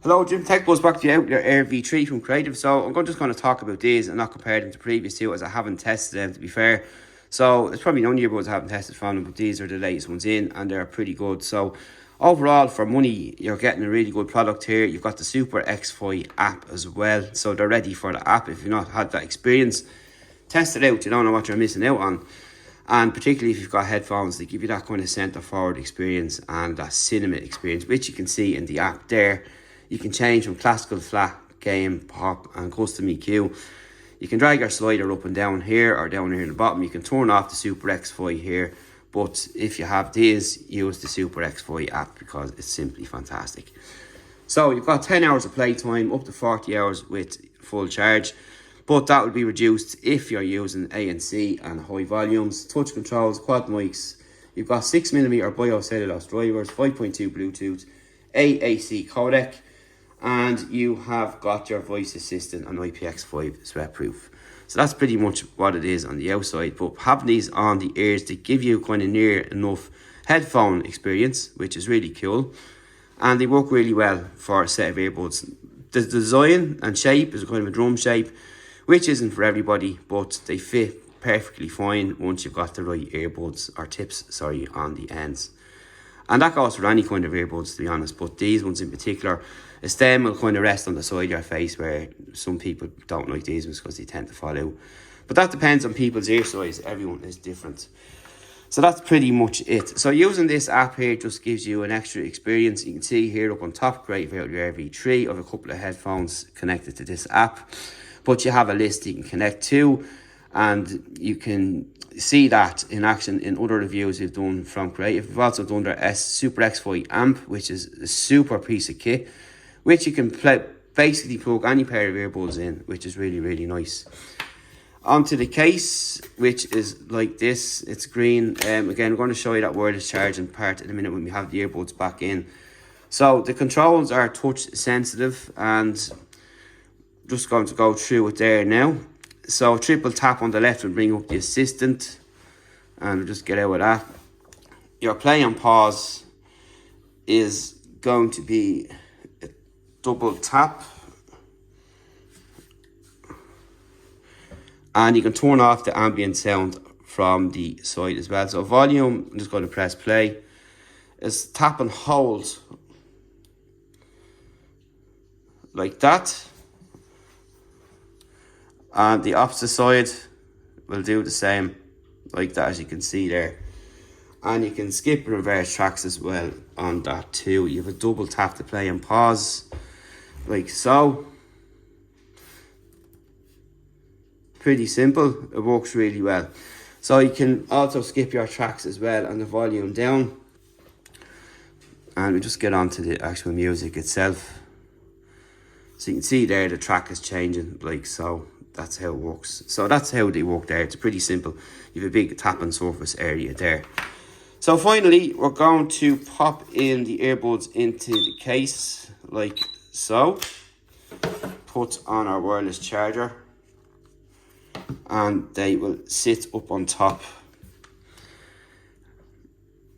Hello, Jim Tech Buzz back to the Outlier Air V3 from Creative. So I'm just going to talk about these and not compare them to previous two, as I haven't tested them, to be fair. So there's probably none earbuds I haven't tested from them, but these are the latest ones in and they're pretty good. So overall, for money, you're getting a really good product here. You've got the Super X5 app as well, so they're ready for the app. If you've not had that experience, test it out. You don't know what you're missing out on. And particularly if you've got headphones, they give you that kind of centre forward experience and that cinema experience, which you can see in the app there. You can change from classical, flat, game, pop and custom EQ. You can drag your slider up and down here or down here in the bottom. You can turn off the Super X5 here. But if you have these, use the Super X5 app because it's simply fantastic. So you've got 10 hours of playtime, up to 40 hours with full charge. But that will be reduced if you're using ANC and high volumes. Touch controls, quad mics. You've got 6mm biocellulose drivers, 5.2 Bluetooth, AAC codec. And you have got your voice assistant and IPX5 sweatproof. So that's pretty much what it is on the outside. But having these on the ears, they give you kind of near enough headphone experience, which is really cool. And they work really well for a set of earbuds. The design and shape is kind of a drum shape, which isn't for everybody, but they fit perfectly fine once you've got the right earbuds or tips, sorry, on the ends. And that goes for any kind of earbuds, to be honest, but these ones in particular, a stem will kind of rest on the side of your face, where some people don't like these ones because they tend to fall out. But that depends on people's ear size. Everyone is different. So that's pretty much it. So using this app here just gives you an extra experience. You can see here up on top, Creative Outlier Air V3, of a couple of headphones connected to this app. But you have a list you can connect to, and you can see that in action in other reviews we've done from Creative. We've also done their Super X5 amp, which is a super piece of kit, which you can basically plug any pair of earbuds in, which is really, really nice. Onto the case, which is like this. It's green. Again, we're going to show you that wireless charging part in a minute when we have the earbuds back in. So the controls are touch sensitive, and just going to go through it there now. So triple tap on the left will bring up the assistant, and we'll just get out of that. Your play and pause is going to be a double tap, and you can turn off the ambient sound from the side as well. So volume, I'm just going to press play. It's tap and hold like that. And the opposite side will do the same, like that, as you can see there. And you can skip and reverse tracks as well on that too. You have a double tap to play and pause, like so. Pretty simple, it works really well. So you can also skip your tracks as well and the volume down. And we just get on to the actual music itself. So you can see there the track is changing, like so. That's how it works. So that's how they work there. It's pretty simple. You have a big tapping surface area there. So finally, we're going to pop in the earbuds into the case, like so. Put on our wireless charger, and they will sit up on top.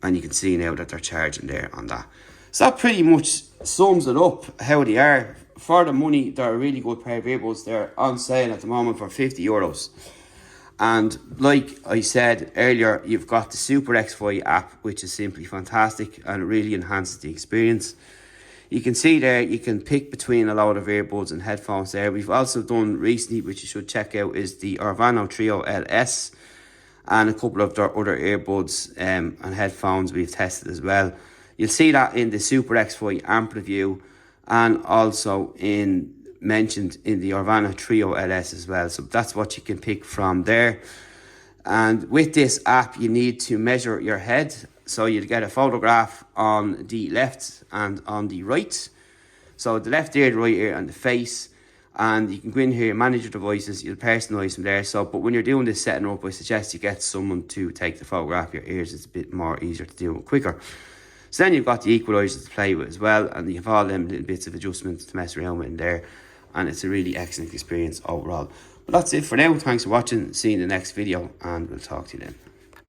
And you can see now that they're charging there on that. So that pretty much sums it up, how they are. For the money, they're a really good pair of earbuds. They're on sale at the moment for €50. And like I said earlier, you've got the Super X5 app, which is simply fantastic and it really enhances the experience. You can see there, you can pick between a lot of earbuds and headphones there. We've also done recently, which you should check out, is the Orvano Trio LS and a couple of their other earbuds and headphones we've tested as well. You'll see that in the Super X5 amp review, and also mentioned in the Orvano Trio LS as well. So that's what you can pick from there. And with this app, you need to measure your head. So you'll get a photograph on the left and on the right. So the left ear, the right ear, and the face. And you can go in here, manage your devices, you'll personalise them there. So, but when you're doing this setting up, I suggest you get someone to take the photograph of your ears. It's a bit more easier to do it quicker. So then you've got the equalizer to play with as well, and you have all them little bits of adjustments to mess around with in there, and it's a really excellent experience overall. But that's it for now. Thanks for watching. See you in the next video, and we'll talk to you then.